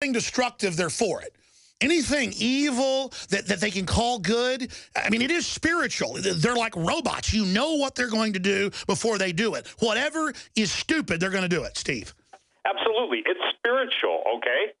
destructive, they're for it. Anything evil that they can call good, I mean, it is spiritual. They're like robots. You know what they're going to do before they do it. Whatever is stupid, they're going to do it, Steve. Absolutely. It's spiritual, okay?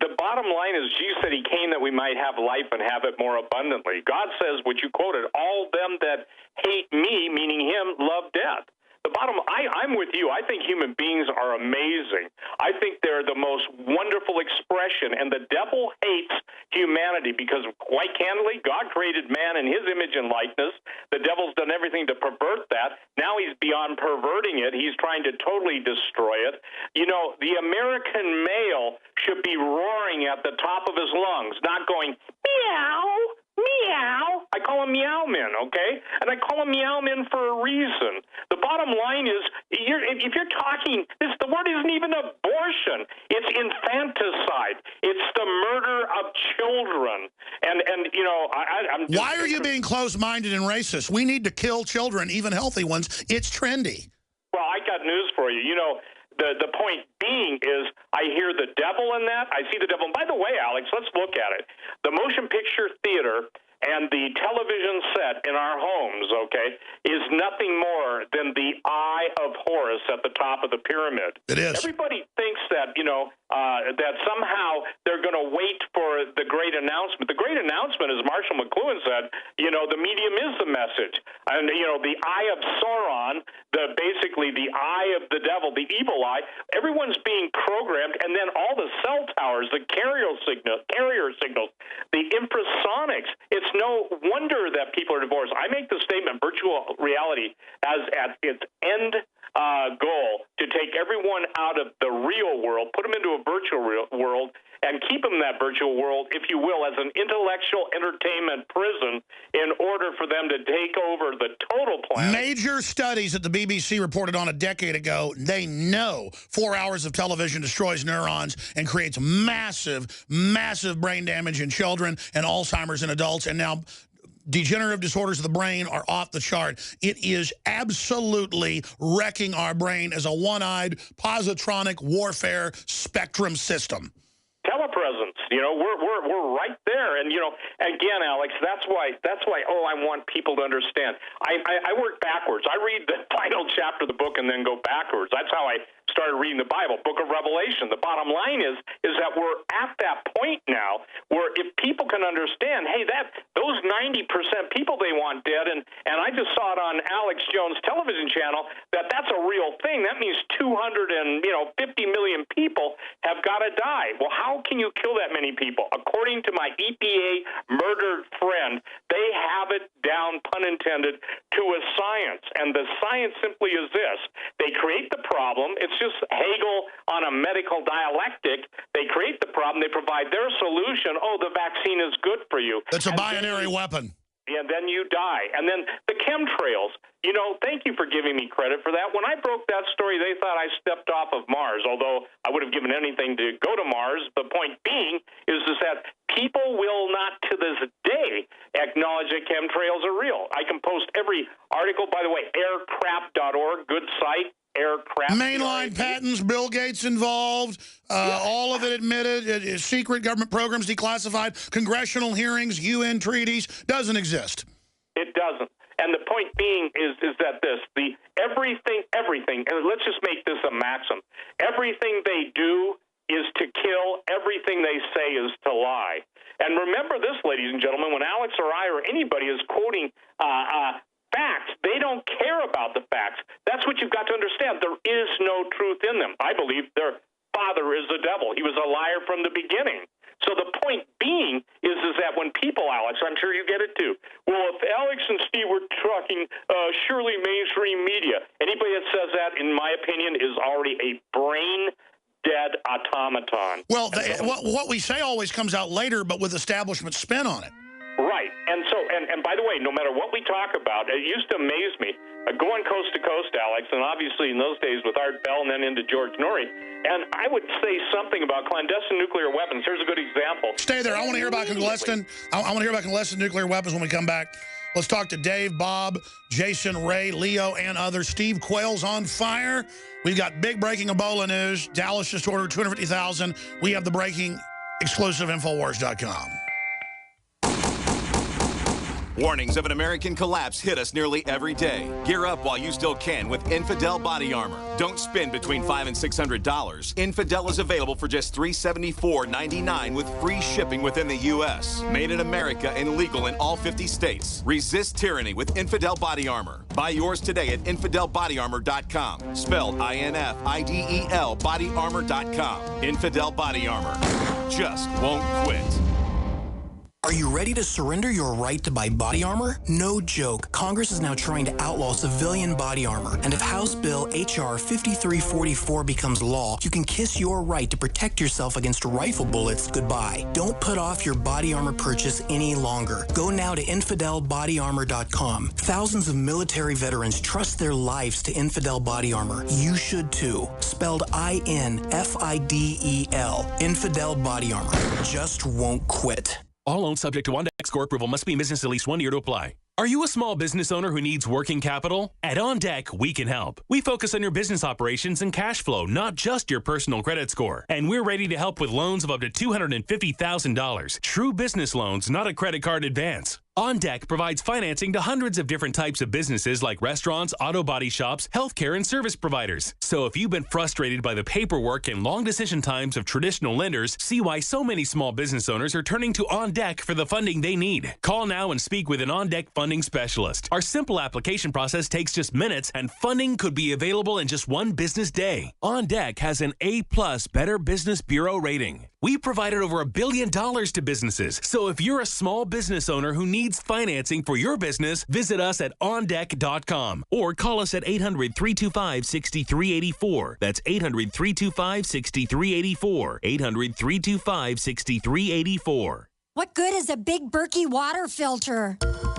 The bottom line is Jesus said he came that we might have life and have it more abundantly. God says, what you quoted, all them that hate me, meaning him, love death. I'm with you. I think human beings are amazing. I think they're the most wonderful expression, and the devil hates humanity because, quite candidly, God created man in his image and likeness. The devil's done everything to pervert that. Now he's beyond perverting it. He's trying to totally destroy it. You know, the American male should be roaring at the top of his lungs, not going, meow. Meow. I call them meow men, okay? And I call them meow men for a reason. The bottom line is, if you're talking, the word isn't even abortion. It's infanticide. It's the murder of children. And you know, I'm just... Why are you being closed-minded and racist? We need to kill children, even healthy ones. It's trendy. Well, I got news for you. You know, the point being is I hear the devil in that. I see the devil. And by the way, Alex, let's look at it. The motion picture theater and the television set in our homes, okay, is nothing more than the eye of Horus at the top of the pyramid. It is. Everybody thinks that, you know, that somehow they're going to wait for the great announcement. The great announcement, as Marshall McLuhan said, you know, the medium is the message. And, you know, the eye of Sauron, basically the eye of the devil, the evil eye, everyone's being programmed, and then all the cell towers, the carrier signals, the infrasonics. It's no wonder that people are divorced. I make the statement virtual reality as at its end goal to take everyone out of the real world, put them into a virtual world, and keep them in that virtual world, if you will, as an intellectual entertainment prison in order for them to take over the total planet. Major studies that the BBC reported on a decade ago, they know 4 hours of television destroys neurons and creates massive, massive brain damage in children and Alzheimer's in adults, and now degenerative disorders of the brain are off the chart. It is absolutely wrecking our brain as a one-eyed positronic warfare spectrum system. Telepresence, you know, we're right there, and you know, again, Alex, that's why. I want people to understand. I work backwards. I read the final chapter of the book and then go backwards. That's how I started reading the Bible, Book of Revelation. The bottom line is that we're at that point now where if people can understand, hey, those 90% people they want dead, and I just saw it on Alex Jones' television channel that's a real thing. That means 250 million people have got to die. Well, how can you kill that many people? According to my EPA murdered friend, they have it down, pun intended, to a science. And the science simply is this. They create the problem. It's just Hegel on a medical dialectic. They create the problem. They provide their solution. Oh, the vaccine is good for you. It's a binary weapon. And then you die. And then the chemtrails. You know, thank you for giving me credit for that. When I broke that story, they thought I stepped off of Mars, although I would have given anything to go to Mars. The point being is that people will not, to this day, acknowledge that chemtrails are real. I can post every article. By the way, aircraft.org, good site. Aircraft. Mainline patents, Bill Gates involved, all of it admitted, secret government programs declassified, congressional hearings, UN treaties, doesn't exist. It doesn't. And the point being is that everything, and let's just make this a maxim, everything they do is to kill, everything they say is to lie. And remember this, ladies and gentlemen, when Alex or I or anybody is quoting facts, they don't care about the facts. That's what you've got to understand. There is no truth in them. I believe their father is the devil. He was a liar from the beginning. So the point being is that when people, Alex, I'm sure you get it too, well, if Alex and Steve were talking surely mainstream media, anybody that says that, in my opinion, is already a brain-dead automaton. Well, what we say always comes out later, but with establishment spin on it. Right. And by the way, no matter what we talk about, it used to amaze me, going coast to coast, Alex, and obviously in those days with Art Bell and then into George Norrie, and I would say something about clandestine nuclear weapons. Here's a good example. Stay there. I want to hear about clandestine. I want to hear about clandestine nuclear weapons when we come back. Let's talk to Dave, Bob, Jason, Ray, Leo, and others. Steve Quayle's on fire. We've got big breaking Ebola news. Dallas just ordered 250,000. We have the breaking exclusive Infowars.com. Warnings of an American collapse hit us nearly every day. Gear up while you still can with Infidel body armor. Don't spend between $500 and $600. Infidel is available for just $374.99 with free shipping within the U.S. Made in America and legal in all 50 states. Resist tyranny with Infidel body armor. Buy yours today at InfidelBodyArmor.com. Spelled INFIDEL bodyarmor.com. Infidel body armor. Just won't quit. Are you ready to surrender your right to buy body armor? No joke. Congress is now trying to outlaw civilian body armor. And if House Bill H.R. 5344 becomes law, you can kiss your right to protect yourself against rifle bullets goodbye. Don't put off your body armor purchase any longer. Go now to InfidelBodyArmor.com. Thousands of military veterans trust their lives to Infidel body armor. You should too. Spelled INFIDEL. Infidel body armor. Just won't quit. All loans subject to OnDeck score approval must be in business at least 1 year to apply. Are you a small business owner who needs working capital? At OnDeck, we can help. We focus on your business operations and cash flow, not just your personal credit score. And we're ready to help with loans of up to $250,000. True business loans, not a credit card advance. OnDeck provides financing to hundreds of different types of businesses like restaurants, auto body shops, healthcare, and service providers. So if you've been frustrated by the paperwork and long decision times of traditional lenders, see why so many small business owners are turning to OnDeck for the funding they need. Call now and speak with an OnDeck funding specialist. Our simple application process takes just minutes, and funding could be available in just one business day. OnDeck has an A+ Better Business Bureau rating. We provided over $1 billion to businesses. So if you're a small business owner who needs financing for your business, visit us at OnDeck.com or call us at 800-325-6384. That's 800-325-6384. 800-325-6384. What good is a Big Berkey water filter?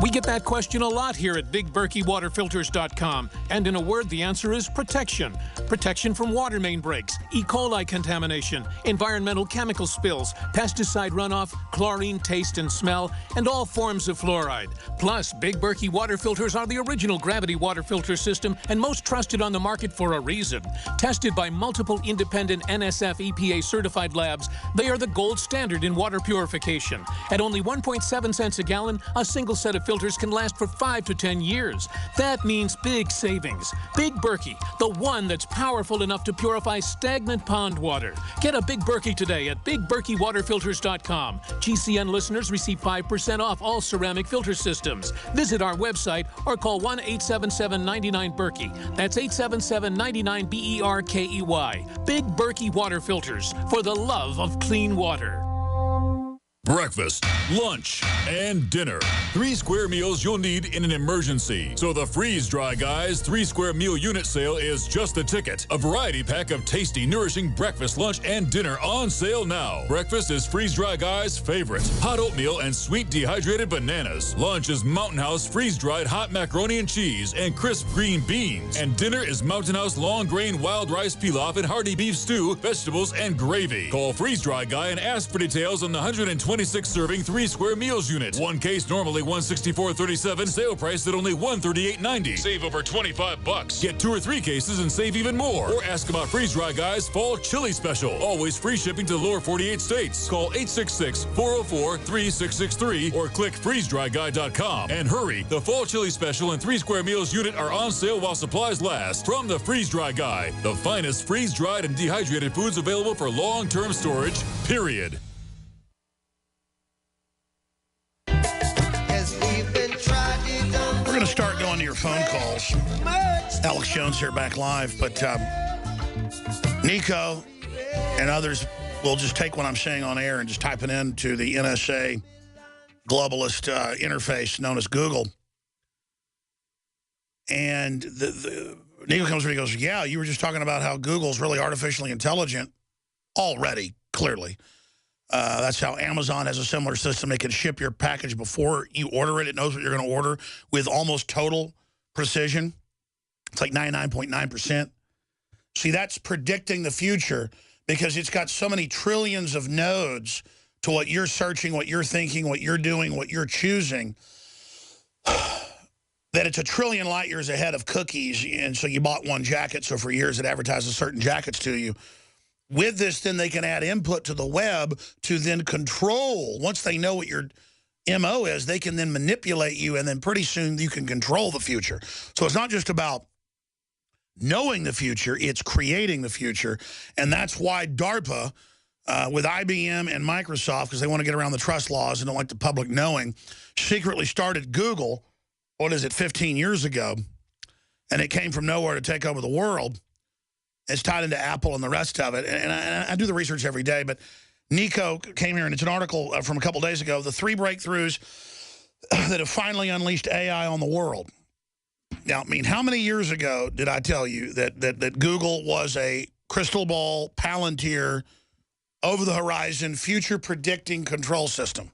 We get that question a lot here at BigBerkeyWaterFilters.com. And in a word, the answer is protection. Protection from water main breaks, E. coli contamination, environmental chemical spills, pesticide runoff, chlorine taste and smell, and all forms of fluoride. Plus, Big Berkey water filters are the original gravity water filter system and most trusted on the market for a reason. Tested by multiple independent NSF EPA certified labs, they are the gold standard in water purification. At only 1.7 cents a gallon, a single set of filters can last for 5 to 10 years. That means big savings. Big Berkey, the one that's powerful enough to purify stagnant pond water. Get a Big Berkey today at BigBerkeyWaterFilters.com. GCN listeners receive 5% off all ceramic filter systems. Visit our website or call 1-877-99-BERKEY. That's 877-99-BERKEY. Big Berkey Water Filters, for the love of clean water. Breakfast, lunch, and dinner. 3 square meals you'll need in an emergency. So the Freeze Dry Guys 3 square meal unit sale is just the ticket. A variety pack of tasty, nourishing breakfast, lunch, and dinner on sale now. Breakfast is Freeze Dry Guys' favorite. Hot oatmeal and sweet dehydrated bananas. Lunch is Mountain House freeze-dried hot macaroni and cheese and crisp green beans. And dinner is Mountain House long grain wild rice pilaf and hearty beef stew, vegetables, and gravy. Call Freeze Dry Guy and ask for details on the 126 serving 3 square meals unit. One case normally $164.37. Sale price at only $138.90. Save over $25. Get 2 or 3 cases and save even more. Or ask about Freeze Dry Guys Fall Chili Special. Always free shipping to the lower 48 states. Call 866-404-3663 or click freezedryguy.com. And hurry, the Fall Chili Special and 3 square meals unit are on sale while supplies last. From the Freeze Dry Guy, the finest freeze-dried and dehydrated foods available for long-term storage, period. We're going to start going to your phone calls. Alex Jones here, back live. But Nico and others will just take what I'm saying on air and just type it into the NSA globalist interface known as Google. And Nico comes and he goes, yeah, you were just talking about how Google's really artificially intelligent already, clearly. That's how Amazon has a similar system. It can ship your package before you order it. It knows what you're going to order with almost total precision. It's like 99.9%. See, that's predicting the future because it's got so many trillions of nodes to what you're searching, what you're thinking, what you're doing, what you're choosing. that it's a trillion light years ahead of cookies, and so you bought one jacket, so for years it advertises certain jackets to you. With this, then they can add input to the web to then control. Once they know what your MO is, they can then manipulate you, and then pretty soon you can control the future. So it's not just about knowing the future, it's creating the future. And that's why DARPA, with IBM and Microsoft, because they want to get around the trust laws and don't like the public knowing, secretly started Google, 15 years ago, and it came from nowhere to take over the world. It's tied into Apple and the rest of it. And I do the research every day, but Nico came here, and it's an article from a couple days ago, the 3 breakthroughs that have finally unleashed AI on the world. Now, I mean, how many years ago did I tell you that Google was a crystal ball, Palantir, over-the-horizon, future-predicting control system?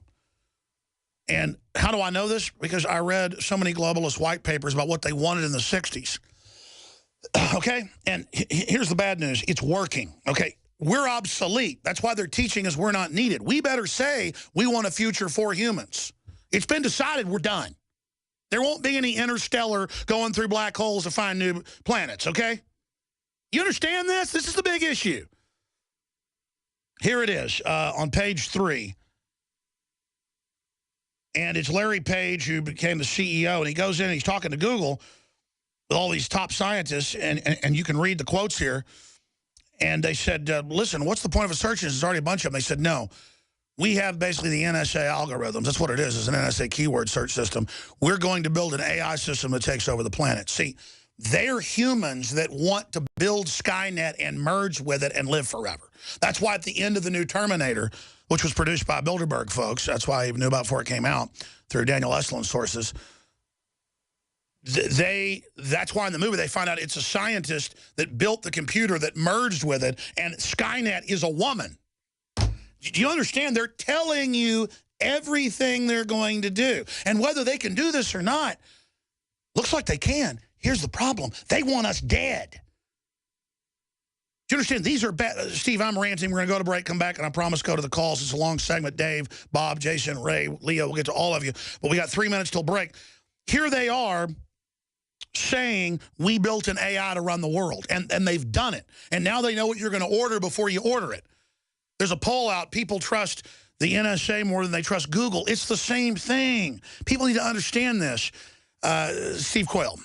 And how do I know this? Because I read so many globalist white papers about what they wanted in the 60s. Okay? And here's the bad news. It's working. Okay? We're obsolete. That's why they're teaching us we're not needed. We better say we want a future for humans. It's been decided we're done. There won't be any interstellar going through black holes to find new planets, okay? You understand this? This is the big issue. Here it is on page 3. And it's Larry Page, who became the CEO, and he goes in and he's talking to Google with all these top scientists, and you can read the quotes here. And they said, listen, what's the point of a search engine? There's already a bunch of them. They said, no. We have basically the NSA algorithms. That's what it is. It's an NSA keyword search system. We're going to build an AI system that takes over the planet. See, they're humans that want to build Skynet and merge with it and live forever. That's why at the end of the new Terminator, which was produced by Bilderberg folks, that's why I even knew about before it came out, through Daniel Estlund's sources, that's why in the movie they find out it's a scientist that built the computer that merged with it, and Skynet is a woman. Do you understand? They're telling you everything they're going to do. And whether they can do this or not, looks like they can. Here's the problem. They want us dead. Do you understand? These are bad. Steve, I'm ranting. We're going to go to break, come back, and I promise go to the calls. It's a long segment. Dave, Bob, Jason, Ray, Leo, we'll get to all of you. But we got 3 minutes till break. Here they are saying we built an AI to run the world. And they've done it. And now they know what you're going to order before you order it. There's a poll out. People trust the NSA more than they trust Google. It's the same thing. People need to understand this. Steve Quayle.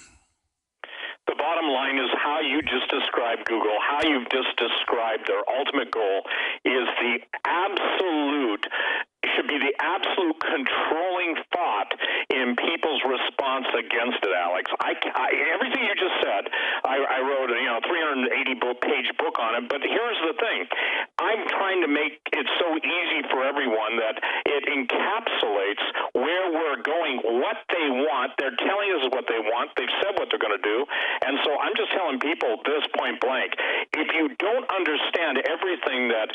The bottom line is how you just described Google, how you've just described their ultimate goal is should be the absolute controlling thought in people's response against it, Alex. Everything you just said, I wrote a 380-page book on it, but here's the thing. I'm trying to make it so easy for everyone that it encapsulates where we're going, what they want. They're telling us what they want. They've said what they're going to do. And so I'm just telling people this point blank. If you don't understand everything that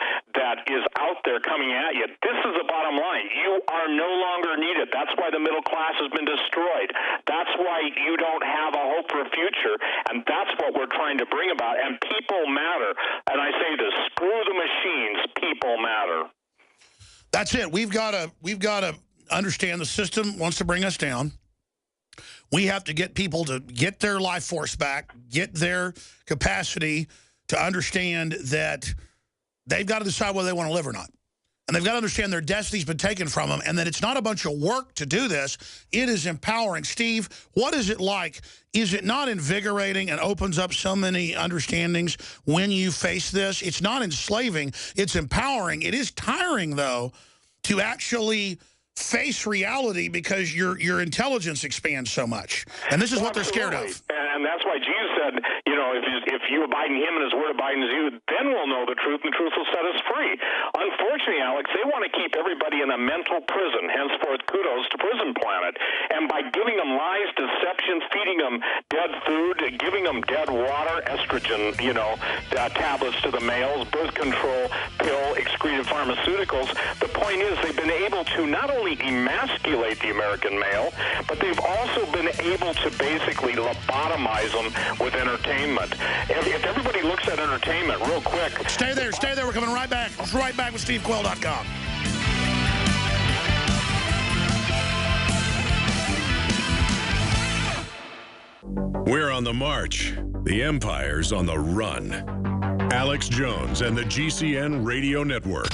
is out there coming at you, this is the bottom line. You are no longer needed. That's why the middle class has been destroyed. That's why you don't have a hope for a future. And that's what we're trying to bring about. And people matter. And I say this, screw the machines, people matter. That's it. We've got to understand the system wants to bring us down. We have to get people to get their life force back, get their capacity to understand that they've got to decide whether they want to live or not. And they've got to understand their destiny's been taken from them, and that it's not a bunch of work to do this. It is empowering. Steve, what is it like? Is it not invigorating and opens up so many understandings when you face this? It's not enslaving. It's empowering. It is tiring, though, to actually face reality because your intelligence expands so much. And this is what they're scared of. And that's why Jesus said, if you abide in him and his word abides in you, then we'll know the truth, and the truth will set us free. Unfortunately, Alex, they want to keep everybody in a mental prison, henceforth kudos to Prison Planet. And by giving them lies, deception, feeding them dead food, giving them dead water, estrogen, tablets to the males, birth control pill, excreted pharmaceuticals, the point is they've been able to not only emasculate the American male, but they've also been able to basically lobotomize them with entertainment. If everybody looks at entertainment real quick. Stay there. We're coming right back. Right back with SteveQuayle.com. We're on the march. The empire's on the run. Alex Jones and the GCN Radio Network.